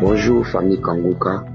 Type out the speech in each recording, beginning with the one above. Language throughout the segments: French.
Bonjour famille Kangoka,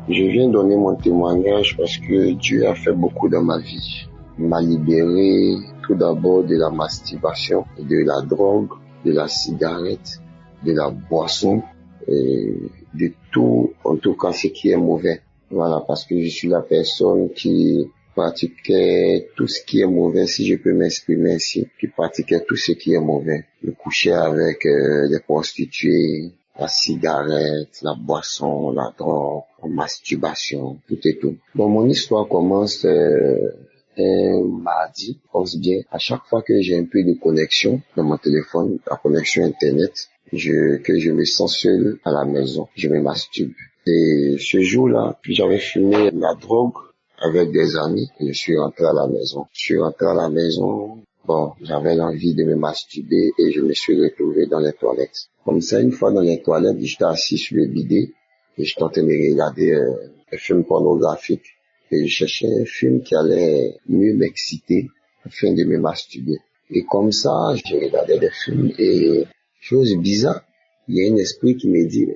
je viens donner mon témoignage parce que Dieu a fait beaucoup dans ma vie. Il m'a libéré tout d'abord de la masturbation, de la drogue, de la cigarette, de la boisson et de tout, en tout cas ce qui est mauvais. Voilà, parce que je suis la personne qui pratiquait tout ce qui est mauvais, si je peux m'exprimer ainsi, qui pratiquait tout ce qui est mauvais. Je couchais avec des prostituées, la cigarette, la boisson, la drogue, la masturbation, tout et tout. Bon, mon histoire commence un mardi, je pense bien. À chaque fois que j'ai un peu de connexion dans mon téléphone, la connexion internet, que je me sens seul à la maison, je me masturbe. Et ce jour-là, j'avais fumé la drogue avec des amis et je suis rentré à la maison. Je suis rentré à la maison, bon, j'avais l'envie de me masturber et je me suis retrouvé dans les toilettes. Comme ça, une fois dans les toilettes, j'étais assis sur le bidet et j'étais en train de regarder un film pornographique. Et je cherchais un film qui allait mieux m'exciter afin de me masturber. Et comme ça, j'ai regardé des films et chose bizarre, il y a un esprit qui me dit,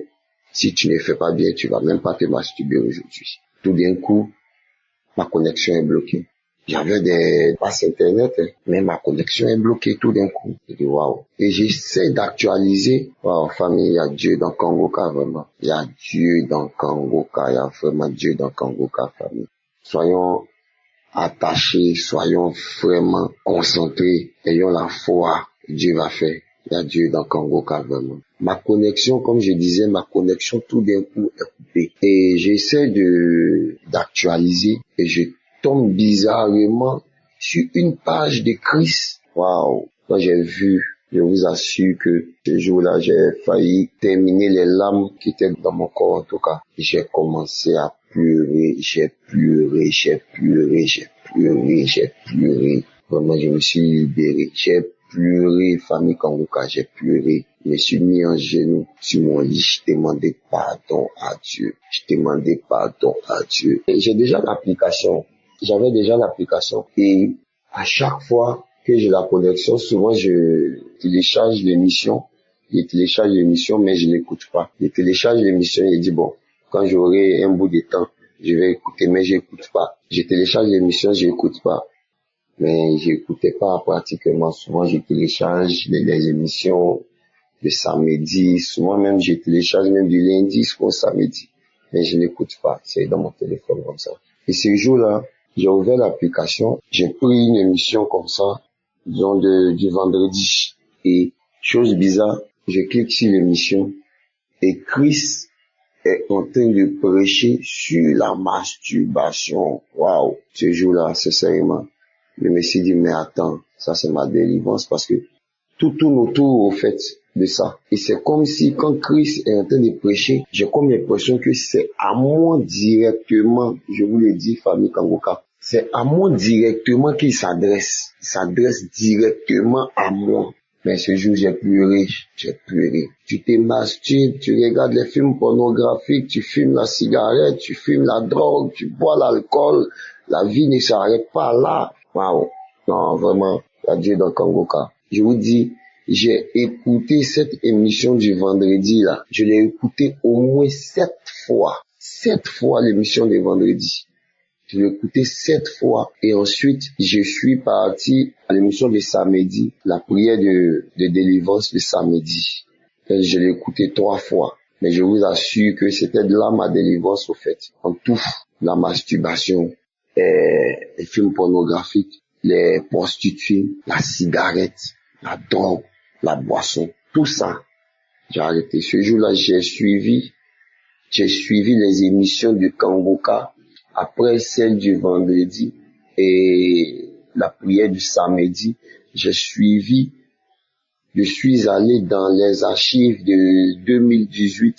si tu ne fais pas bien, tu vas même pas te masturber aujourd'hui. Tout d'un coup, ma connexion est bloquée. J'avais des passes internet, mais ma connexion est bloquée tout d'un coup. Je dis waouh. Et j'essaie d'actualiser. Waouh, famille, il y a Dieu dans Kangoka, vraiment. Il y a Dieu dans Kangoka, il y a vraiment Dieu dans Kangoka, famille. Soyons attachés, soyons vraiment concentrés, ayons la foi, Dieu va faire. Il y a Dieu dans Kangoka, vraiment. Ma connexion, comme je disais, ma connexion tout d'un coup est coupée. Et j'essaie d'actualiser et je tombe bizarrement sur une page de Christ. Waouh! Quand j'ai vu, je vous assure que ce jour-là, j'ai failli terminer les larmes qui étaient dans mon corps, en tout cas. J'ai commencé à pleurer, j'ai pleuré. Vraiment, je me suis libéré. J'ai pleuré, famille Kangoka, j'ai pleuré. Je me suis mis en genoux sur mon lit, je demandais pardon à Dieu. Et j'avais déjà l'application. Et à chaque fois que j'ai la connexion, souvent je télécharge l'émission, mais je l'écoute pas. Je télécharge l'émission et je dis bon, quand j'aurai un bout de temps, je vais écouter, mais j'écoute pas. Je télécharge l'émission, j'écoute pas. Mais j'écoutais pas pratiquement. Souvent je télécharge les émissions de samedi, souvent même je télécharge même du lundi jusqu'au samedi. Mais je n'écoute pas, c'est dans mon téléphone comme ça. Et ce jour-là, j'ai ouvert l'application, j'ai pris une émission comme ça, disons du vendredi. Et chose bizarre, je clique sur l'émission et Chris est en train de prêcher sur la masturbation. Waouh! Ce jour-là, sincèrement, je me suis dit, mais attends, ça c'est ma délivrance parce que tout tourne autour, au fait, de ça. Et c'est comme si, quand Christ est en train de prêcher, j'ai comme l'impression que c'est à moi directement, je vous le dis, famille Kangoka, c'est à moi directement qu'il s'adresse. Il s'adresse directement à moi. Mais ce jour, j'ai pleuré. Tu te masturbes, tu regardes les films pornographiques, tu fumes la cigarette, tu fumes la drogue, tu bois l'alcool. La vie ne s'arrête pas là. Waouh. Non, vraiment, il y a Dieu dans Kangoka. Je vous dis, j'ai écouté cette émission du vendredi là. Je l'ai écouté au moins 7 fois. 7 fois l'émission du vendredi. Je l'ai écouté 7 fois. Et ensuite, je suis parti à l'émission de samedi, la prière de délivrance de samedi. Et je l'ai écouté 3 fois. Mais je vous assure que c'était de là ma délivrance au fait. En tout, la masturbation, les films pornographiques, les prostituées, la cigarette, la drogue, la boisson, tout ça, j'ai arrêté. Ce jour-là, j'ai suivi les émissions du Kangoka après celle du vendredi et la prière du samedi. Je suis allé dans les archives de 2018.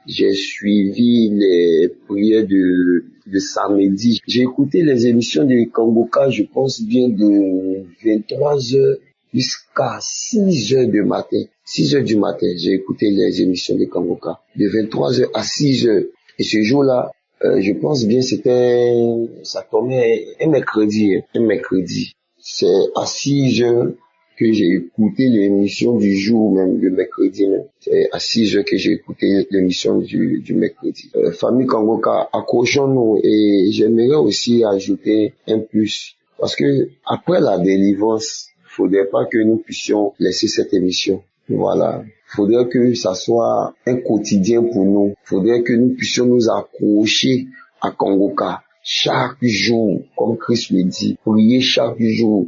J'ai suivi les prières de samedi. J'ai écouté les émissions du Kangoka, je pense bien de 23h jusqu'à 6h du matin. 6h du matin, j'ai écouté les émissions de Kangoka. De 23h à 6h. Et ce jour-là, je pense bien ça tombait un mercredi. C'est à 6h que j'ai écouté l'émission du jour même, le mercredi même. C'est à 6 heures que j'ai écouté l'émission du mercredi. Famille Kangoka, accrochons-nous, et j'aimerais aussi ajouter un plus. Parce que après la délivrance, faudrait pas que nous puissions laisser cette émission. Voilà. Faudrait que ça soit un quotidien pour nous. Faudrait que nous puissions nous accrocher à Kangoka chaque jour, comme Christ le dit. Prier chaque jour.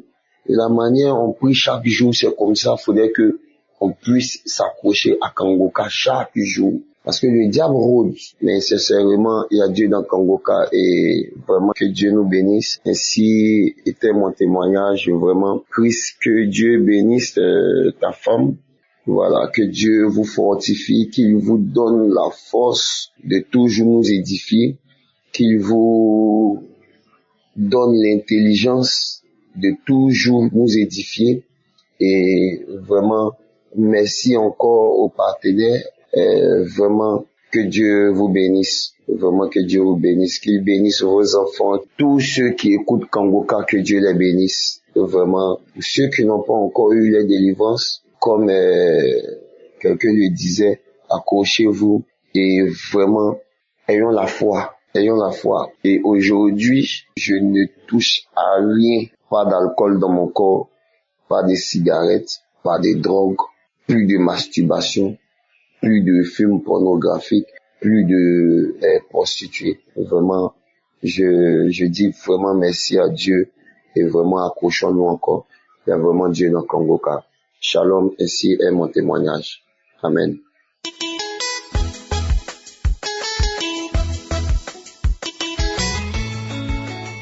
Et la manière on prie chaque jour, c'est comme ça. Faudrait que on puisse s'accrocher à Kangoka chaque jour. Parce que le diable rôde, mais sincèrement, il y a Dieu dans Kangoka, et vraiment que Dieu nous bénisse. Ainsi était mon témoignage, vraiment. Christ, que Dieu bénisse ta femme. Voilà, que Dieu vous fortifie, qu'il vous donne la force de toujours nous édifier, qu'il vous donne l'intelligence de toujours nous édifier. Et vraiment, merci encore aux partenaires. Vraiment, que Dieu vous bénisse. Vraiment, que Dieu vous bénisse. Qu'il bénisse vos enfants. Tous ceux qui écoutent Kangoka, que Dieu les bénisse. Vraiment, ceux qui n'ont pas encore eu la délivrance, comme quelqu'un le disait, accrochez-vous et vraiment, ayons la foi. Ayons la foi. Et aujourd'hui, je ne touche à rien. Pas d'alcool dans mon corps, pas de cigarettes, pas de drogue, plus de masturbation, plus de films pornographiques, plus de prostituées. Vraiment, je dis vraiment merci à Dieu, et vraiment accrochons-nous encore. Il y a vraiment Dieu dans Kangoka. Shalom, ainsi est mon témoignage. Amen.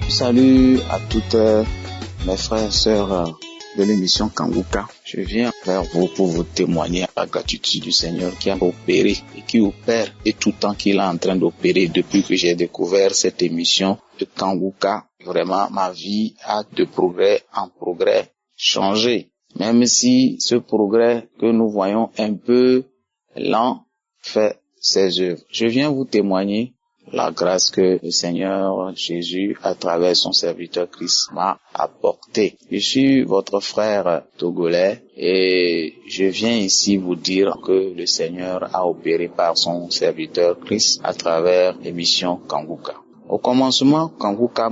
Salut à toutes mes frères et sœurs de l'émission Kangoka. Je viens vers vous pour vous témoigner la gratitude du Seigneur qui a opéré et qui opère, et tout le temps qu'il est en train d'opérer depuis que j'ai découvert cette émission de Kangoka. Vraiment, ma vie a de progrès en progrès changé. Même si ce progrès que nous voyons un peu lent fait ses œuvres. Je viens vous témoigner la grâce que le Seigneur Jésus, à travers son serviteur Christ, m'a apporté. Je suis votre frère togolais et je viens ici vous dire que le Seigneur a opéré par son serviteur Christ à travers l'émission Kangoka. Au commencement, Kangoka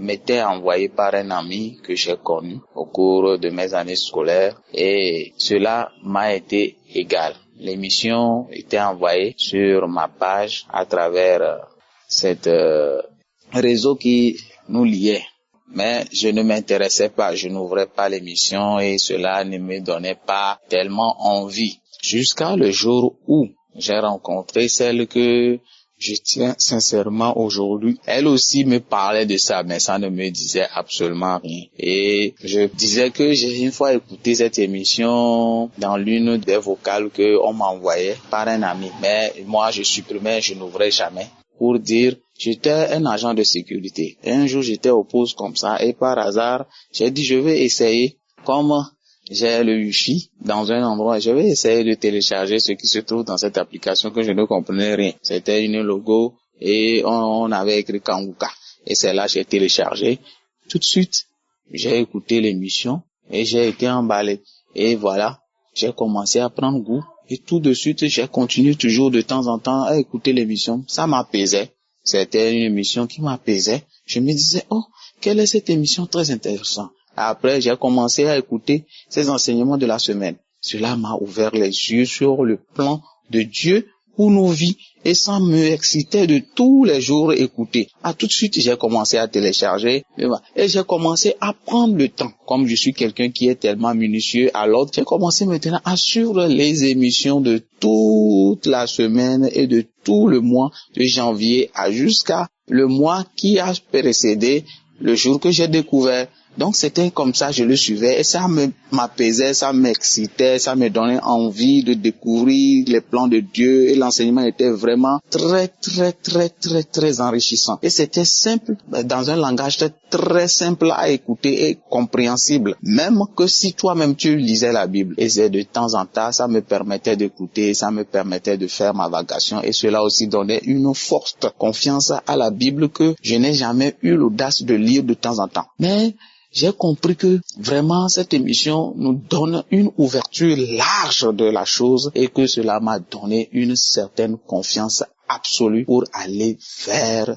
m'était envoyé par un ami que j'ai connu au cours de mes années scolaires, et cela m'a été égal. L'émission était envoyée sur ma page à travers cet réseau qui nous liait. Mais je ne m'intéressais pas, je n'ouvrais pas l'émission et cela ne me donnait pas tellement envie. Jusqu'à le jour où j'ai rencontré celle que je tiens sincèrement aujourd'hui. Elle aussi me parlait de ça, mais ça ne me disait absolument rien. Et je disais que j'ai une fois écouté cette émission dans l'une des vocales qu'on m'envoyait par un ami. Mais moi, je supprimais, je n'ouvrais jamais. Pour dire, j'étais un agent de sécurité. Et un jour, j'étais au poste comme ça, et par hasard, j'ai dit, je vais essayer, comme j'ai le Wi-Fi dans un endroit, je vais essayer de télécharger ce qui se trouve dans cette application que je ne comprenais rien. C'était une logo et on avait écrit Kangoka. Et c'est là que j'ai téléchargé. Tout de suite, j'ai écouté l'émission et j'ai été emballé. Et voilà, j'ai commencé à prendre goût. Et tout de suite, j'ai continué toujours de temps en temps à écouter l'émission. Ça m'apaisait. C'était une émission qui m'apaisait. Je me disais, oh, quelle est cette émission très intéressante. Après, j'ai commencé à écouter ces enseignements de la semaine. Cela m'a ouvert les yeux sur le plan de Dieu pour nos vies, et ça me excitait de tous les jours écouter. Tout de suite, j'ai commencé à télécharger et j'ai commencé à prendre le temps. Comme je suis quelqu'un qui est tellement minutieux à l'ordre, j'ai commencé maintenant à suivre les émissions de toute la semaine et de tout le mois de janvier jusqu'à le mois qui a précédé le jour que j'ai découvert. Donc c'était comme ça, je le suivais et ça m'apaisait, ça m'excitait, ça me donnait envie de découvrir les plans de Dieu, et l'enseignement était vraiment très enrichissant. Et c'était simple, dans un langage très simple à écouter et compréhensible. Même que si toi-même tu lisais la Bible, et c'est de temps en temps, ça me permettait d'écouter, ça me permettait de faire ma vacation, et cela aussi donnait une forte confiance à la Bible que je n'ai jamais eu l'audace de lire de temps en temps. Mais j'ai compris que vraiment cette émission nous donne une ouverture large de la chose et que cela m'a donné une certaine confiance absolue pour aller vers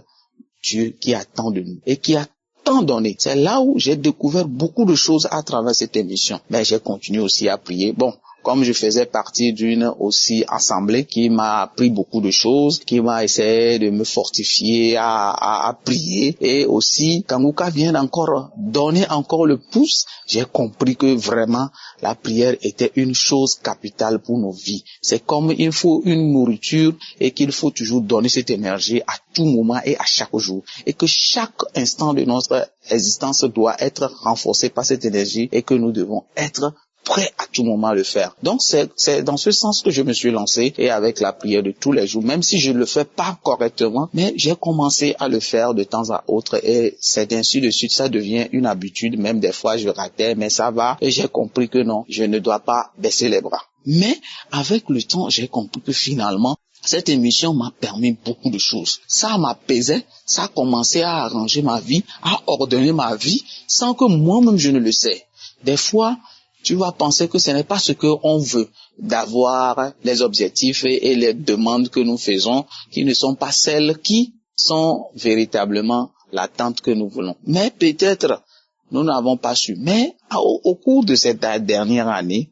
Dieu qui attend de nous et qui a tant donné. C'est là où j'ai découvert beaucoup de choses à travers cette émission. Mais j'ai continué aussi à prier. Bon, comme je faisais partie d'une aussi assemblée qui m'a appris beaucoup de choses, qui m'a essayé de me fortifier à prier, et aussi Kanguka vient encore donner encore le pouce, j'ai compris que vraiment la prière était une chose capitale pour nos vies. C'est comme il faut une nourriture et qu'il faut toujours donner cette énergie à tout moment et à chaque jour, et que chaque instant de notre existence doit être renforcé par cette énergie et que nous devons être prêt à tout moment à le faire. Donc c'est dans ce sens que je me suis lancé, et avec la prière de tous les jours, même si je ne le fais pas correctement, mais j'ai commencé à le faire de temps à autre, et c'est ainsi de suite, ça devient une habitude. Même des fois je ratais, mais ça va, et j'ai compris que non, je ne dois pas baisser les bras. Mais avec le temps, j'ai compris que finalement, cette émission m'a permis beaucoup de choses. Ça m'apaisait, ça a commencé à arranger ma vie, à ordonner ma vie, sans que moi-même je ne le sais. Des fois, tu vas penser que ce n'est pas ce qu'on veut, d'avoir les objectifs et les demandes que nous faisons, qui ne sont pas celles qui sont véritablement l'attente que nous voulons. Mais peut-être, nous n'avons pas su. Mais au cours de cette dernière année,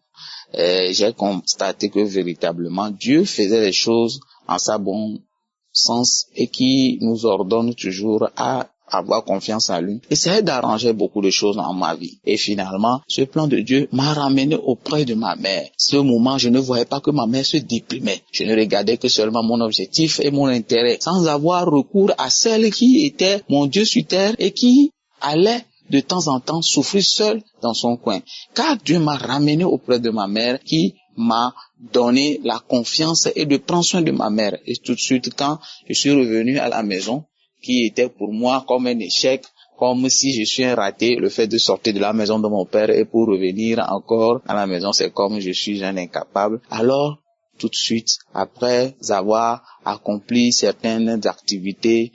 j'ai constaté que véritablement, Dieu faisait les choses en sa bon sens et qui nous ordonne toujours à avoir confiance en lui. Essayer d'arranger beaucoup de choses dans ma vie. Et finalement, ce plan de Dieu m'a ramené auprès de ma mère. Ce moment, je ne voyais pas que ma mère se déprimait. Je ne regardais que seulement mon objectif et mon intérêt, sans avoir recours à celle qui était mon Dieu sur terre et qui allait de temps en temps souffrir seule dans son coin. Car Dieu m'a ramené auprès de ma mère qui m'a donné la confiance et de prendre soin de ma mère. Et tout de suite, quand je suis revenu à la maison, qui était pour moi comme un échec, comme si je suis un raté, le fait de sortir de la maison de mon père et pour revenir encore à la maison, c'est comme je suis un incapable. Alors, tout de suite, après avoir accompli certaines activités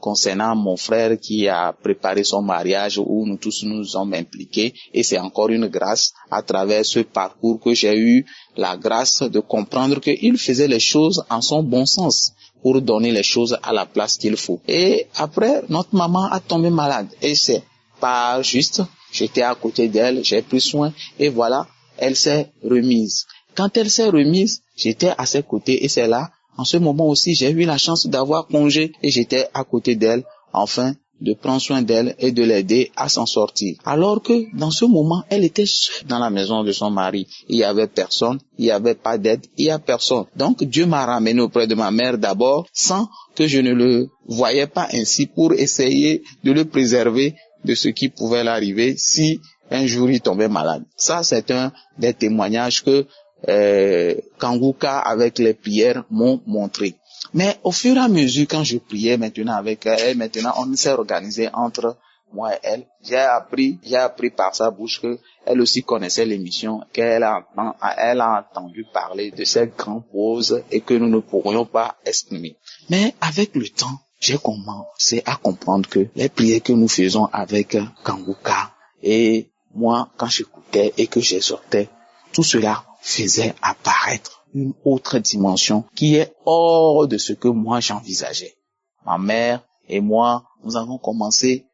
concernant mon frère qui a préparé son mariage où nous tous nous sommes impliqués, et c'est encore une grâce à travers ce parcours que j'ai eu la grâce de comprendre qu'il faisait les choses en son bon sens, pour donner les choses à la place qu'il faut. Et après, notre maman a tombé malade. Et c'est pas juste. J'étais à côté d'elle, j'ai pris soin. Et voilà, elle s'est remise. Quand elle s'est remise, j'étais à ses côtés. Et c'est là, en ce moment aussi, j'ai eu la chance d'avoir congé. Et j'étais à côté d'elle, enfin, de prendre soin d'elle et de l'aider à s'en sortir. Alors que dans ce moment, elle était seule dans la maison de son mari. Il y avait personne, il n'y avait pas d'aide, il y a personne. Donc Dieu m'a ramené auprès de ma mère d'abord, sans que je ne le voyais pas ainsi, pour essayer de le préserver de ce qui pouvait l'arriver si un jour il tombait malade. Ça, c'est un des témoignages que Kanguka avec les prières m'ont montré. Mais au fur et à mesure, quand je priais maintenant avec elle, maintenant on s'est organisé entre moi et elle. J'ai appris par sa bouche que elle aussi connaissait l'émission, qu'elle a entendu parler de cette grande cause et que nous ne pourrions pas exprimer. Mais avec le temps, j'ai commencé à comprendre que les prières que nous faisons avec Kanguka et moi, quand j'écoutais et que j'exhortais, tout cela faisait apparaître une autre dimension qui est hors de ce que moi j'envisageais. Ma mère et moi, nous avons commencé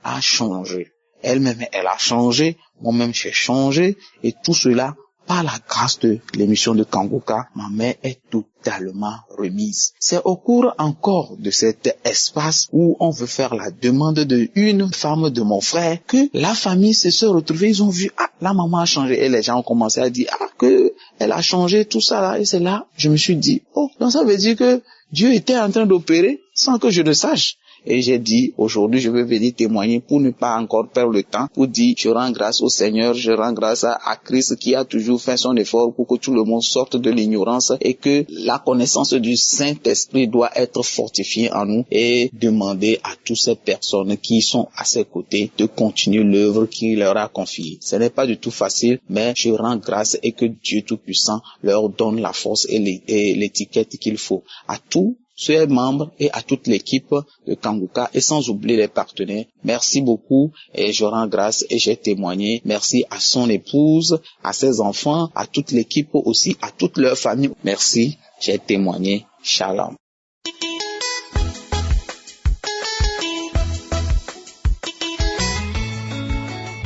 à changer. Elle-même, elle a changé, moi-même j'ai changé, et tout cela, par la grâce de l'émission de Kanguka, ma mère est totalement remise. C'est au cours encore de cet espace où on veut faire la demande d'une femme de mon frère que la famille se retrouvée, ils ont vu, la maman a changé, et les gens ont commencé à dire, que elle a changé, tout ça là, et c'est là, je me suis dit, donc ça veut dire que Dieu était en train d'opérer sans que je le sache. Et j'ai dit, aujourd'hui, je vais venir témoigner pour ne pas encore perdre le temps, pour dire, je rends grâce au Seigneur, je rends grâce à Christ qui a toujours fait son effort pour que tout le monde sorte de l'ignorance et que la connaissance du Saint-Esprit doit être fortifiée en nous, et demander à toutes ces personnes qui sont à ses côtés de continuer l'œuvre qu'il leur a confiée. Ce n'est pas du tout facile, mais je rends grâce et que Dieu Tout-Puissant leur donne la force et l'étiquette qu'il faut. À tous ses membres et à toute l'équipe de Kanguka et sans oublier les partenaires. Merci beaucoup et je rends grâce et j'ai témoigné. Merci à son épouse, à ses enfants, à toute l'équipe aussi, à toute leur famille. Merci, j'ai témoigné. Shalom.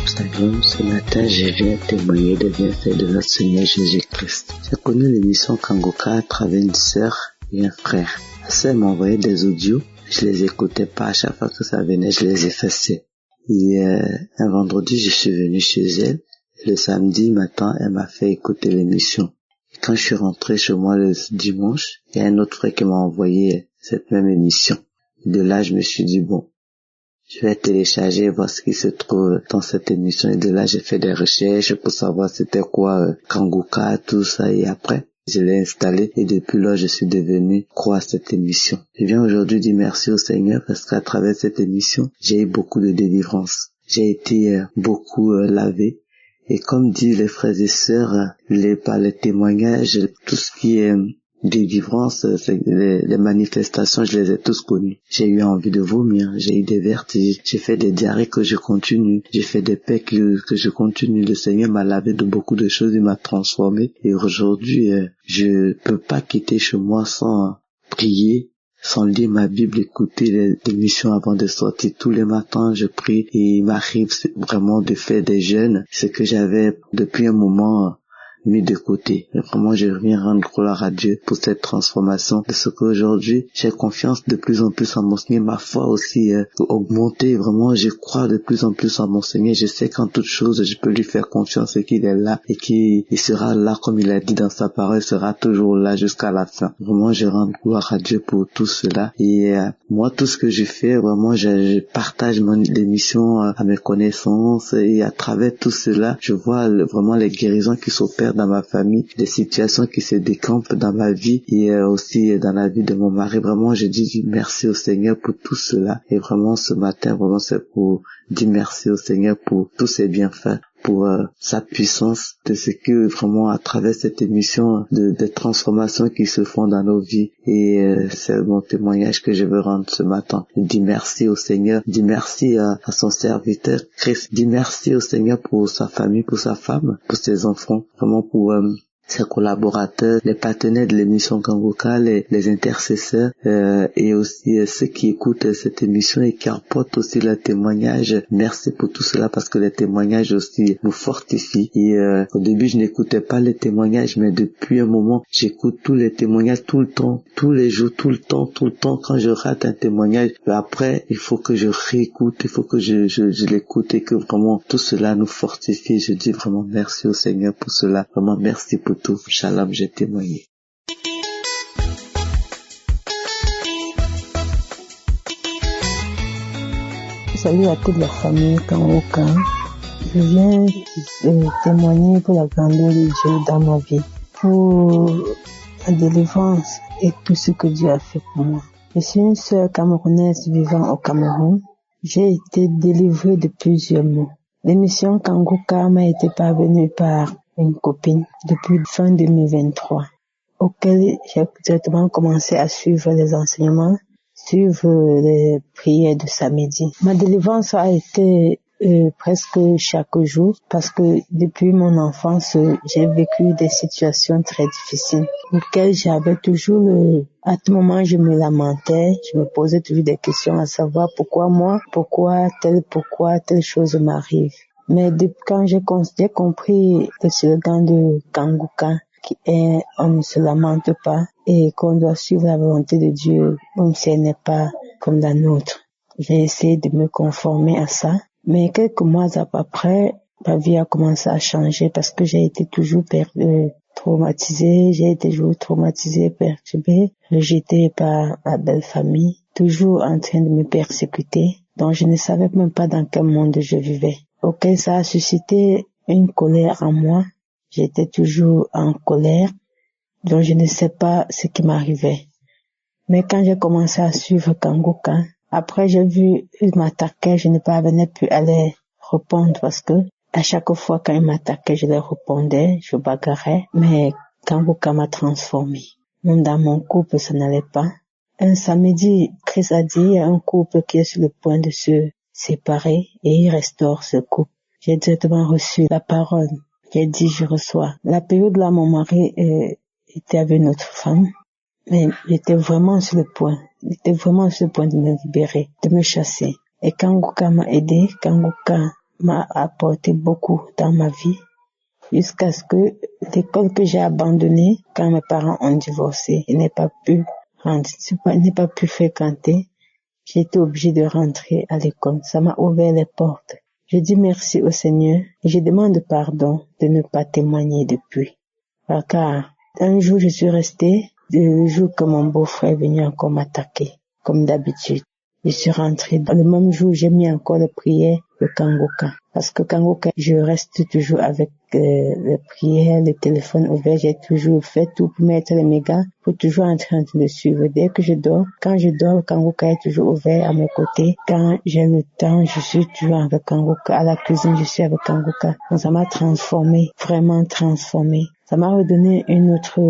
Salut, ce matin, je viens témoigner des bienfaits de notre Seigneur Jésus-Christ. J'ai connu l'émission Kanguka à travers une sœur et un frère. La sœur m'envoyait des audios, je les écoutais pas, à chaque fois que ça venait, je les effaçais. Et un vendredi, je suis venu chez elle, et le samedi matin, elle m'a fait écouter l'émission. Et quand je suis rentré chez moi le dimanche, il y a un autre frère qui m'a envoyé cette même émission. Et de là, je me suis dit, bon, je vais télécharger, voir ce qui se trouve dans cette émission. Et de là, j'ai fait des recherches pour savoir c'était quoi Kanguka, tout ça. Et après, je l'ai installé. Et depuis là, je suis devenu accro à cette émission. Je viens aujourd'hui dire merci au Seigneur parce qu'à travers cette émission, j'ai eu beaucoup de délivrance. J'ai été beaucoup lavé. Et comme disent les frères et sœurs, par les témoignages, tout ce qui est délivrance, les manifestations, je les ai tous connues. J'ai eu envie de vomir, j'ai eu des vertiges, j'ai fait des diarrhées que je continue, j'ai fait des paix que je continue. Le Seigneur m'a lavé de beaucoup de choses, il m'a transformé. Et aujourd'hui, je peux pas quitter chez moi sans prier, sans lire ma Bible, écouter les émissions avant de sortir. Tous les matins, je prie et il m'arrive vraiment de faire des jeûnes, ce que j'avais depuis un moment mis de côté. Et vraiment, je viens rendre gloire à Dieu pour cette transformation, de ce qu'aujourd'hui, j'ai confiance de plus en plus en mon Seigneur. Ma foi aussi augmentée. Vraiment, je crois de plus en plus en mon Seigneur. Je sais qu'en toute chose, je peux lui faire confiance et qu'il est là et qu'il sera là comme il a dit dans sa parole, il sera toujours là jusqu'à la fin. Vraiment, je rends gloire à Dieu pour tout cela. Et moi, tout ce que je fais, vraiment, je partage l'émission à mes connaissances et à travers tout cela, je vois vraiment les guérisons qui s'opèrent dans ma famille, des situations qui se décampent dans ma vie et aussi dans la vie de mon mari. Vraiment, je dis merci au Seigneur pour tout cela. Et vraiment, ce matin, vraiment, c'est pour dire merci au Seigneur pour tous ses bienfaits, pour sa puissance, de ce que vraiment à travers cette émission de transformations qui se font dans nos vies. Et c'est mon témoignage que je veux rendre ce matin. Je dis merci au Seigneur, je dis merci à son serviteur Christ, je dis merci au Seigneur pour sa famille, pour sa femme, pour ses enfants, vraiment pour ses collaborateurs, les partenaires de l'émission Kanguka, les intercesseurs et aussi ceux qui écoutent cette émission et qui apportent aussi leurs témoignages. Merci pour tout cela parce que les témoignages aussi nous fortifient. Et au début, je n'écoutais pas les témoignages, mais depuis un moment, j'écoute tous les témoignages tout le temps, tous les jours, tout le temps. Quand je rate un témoignage, après, il faut que je réécoute, il faut que je l'écoute et que vraiment tout cela nous fortifie. Je dis vraiment merci au Seigneur pour cela. Vraiment merci pour tout. Shalom, j'ai témoigné. Salut à toute la famille Kanguka. Je viens témoigner pour la grandeur de Dieu dans ma vie, pour la délivrance et tout ce que Dieu a fait pour moi. Je suis une sœur camerounaise vivant au Cameroun. J'ai été délivrée de plusieurs maux. L'émission Kanguka m'a été parvenue par une copine depuis fin 2023, auquel j'ai directement commencé à suivre les enseignements, suivre les prières de samedi. Ma délivrance a été presque chaque jour parce que depuis mon enfance, j'ai vécu des situations très difficiles auxquelles j'avais toujours à tout moment je me lamentais, je me posais toujours des questions à savoir pourquoi telle chose m'arrive. Mais depuis quand j'ai compris le slogan de Kanguka qui est on ne se lamente pas et qu'on doit suivre la volonté de Dieu même si elle n'est pas comme la nôtre. J'ai essayé de me conformer à ça. Mais quelques mois après, ma vie a commencé à changer parce que j'ai été toujours traumatisée, perturbée, rejetée par ma belle famille, toujours en train de me persécuter. Donc je ne savais même pas dans quel monde je vivais. Auquel ça a suscité une colère en moi. J'étais toujours en colère, donc je ne sais pas ce qui m'arrivait. Mais quand j'ai commencé à suivre Kanguka, après j'ai vu, il m'attaquait, je ne parvenais plus à les répondre parce que à chaque fois quand il m'attaquait, je les répondais, je bagarrais, mais Kanguka m'a transformée. Même dans mon couple, ça n'allait pas. un samedi, Chris a dit, il y a un couple qui est sur le point de se séparer et il restaure ce couple. J'ai directement reçu la parole. J'ai dit, je reçois. La période là, mon mari était avec une autre femme, mais j'étais vraiment sur le point. J'étais vraiment sur le point de me libérer, de me chasser. Et Kanguka m'a aidé, Kanguka m'a apporté beaucoup dans ma vie, jusqu'à ce que l'école que j'ai abandonnée, quand mes parents ont divorcé, je n'ai pas pu fréquenter, j'ai été obligée de rentrer à l'école. Ça m'a ouvert les portes. Je dis merci au Seigneur et je demande pardon de ne pas témoigner depuis. Car un jour je suis restée, le jour que mon beau-frère est venu encore m'attaquer, comme d'habitude. Je suis rentrée. Dans le même jour, j'ai mis encore la prière de Kanguka. Parce que Kanguka, je reste toujours avec les prières, le téléphone ouvert. J'ai toujours fait tout pour mettre les mégas, pour toujours en train de le suivre. Dès que je dors, quand je dors, Kanguka est toujours ouvert à mes côtés. Quand j'ai le temps, je suis toujours avec Kanguka. À la cuisine, je suis avec Kanguka. Donc, ça m'a transformée, vraiment transformée. Ça m'a redonné une autre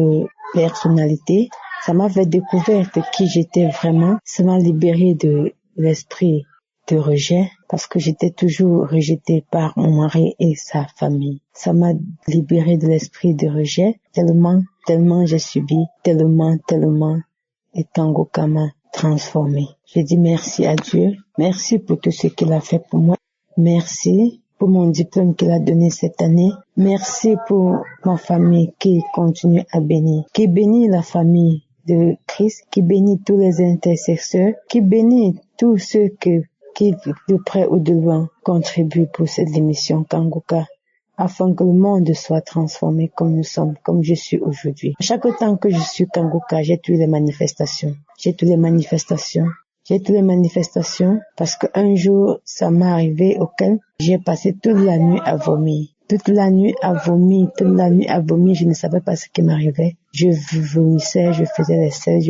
personnalité. Ça m'a fait découvrir de qui j'étais vraiment. Ça m'a libéré de l'esprit de rejet parce que j'étais toujours rejetée par mon mari et sa famille. Ça m'a libéré de l'esprit de rejet tellement j'ai subi, tellement et Kanguka m'a transformée. Je dis merci à Dieu. Merci pour tout ce qu'il a fait pour moi. Merci pour mon diplôme qu'il a donné cette année. Merci pour ma famille qui continue à bénir, qui bénit la famille de Christ, qui bénit tous les intercesseurs, qui bénit tous ceux qui de près ou de loin contribuent pour cette émission Kanguka, afin que le monde soit transformé comme nous sommes, comme je suis aujourd'hui. Chaque temps que je suis Kanguka, j'ai toutes les manifestations parce qu'un jour, ça m'est arrivé auquel j'ai passé toute la nuit à vomir. Toute la nuit à vomir, je ne savais pas ce qui m'arrivait. Je vomissais, je faisais les selles,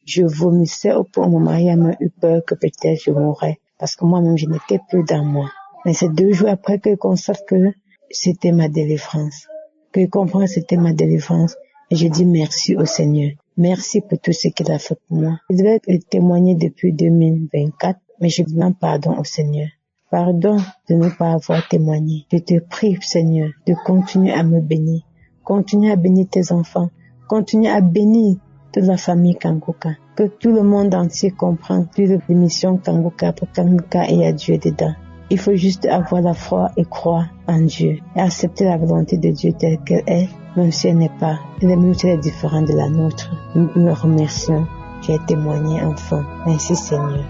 je vomissais au point où mon mari a eu peur que peut-être je mourrais. Parce que moi-même, je n'étais plus dans moi. Mais c'est 2 jours après que je constate que c'était ma délivrance. Que je comprends que c'était ma délivrance. Et je dis merci au Seigneur. Merci pour tout ce qu'il a fait pour moi. Je devais témoigner depuis 2024, mais je demande pardon au Seigneur. Pardon de ne pas avoir témoigné. Je te prie, Seigneur, de continuer à me bénir. Continue à bénir tes enfants. Continue à bénir toute la famille Kanguka. Que tout le monde entier comprenne toute l'émission Kanguka pour Kanguka et à Dieu dedans. Il faut juste avoir la foi et croire en Dieu. Et accepter la volonté de Dieu telle qu'elle est, même si elle n'est pas, même si elle est différente de la nôtre. Nous le remercions. J'ai témoigné enfin. Merci Seigneur.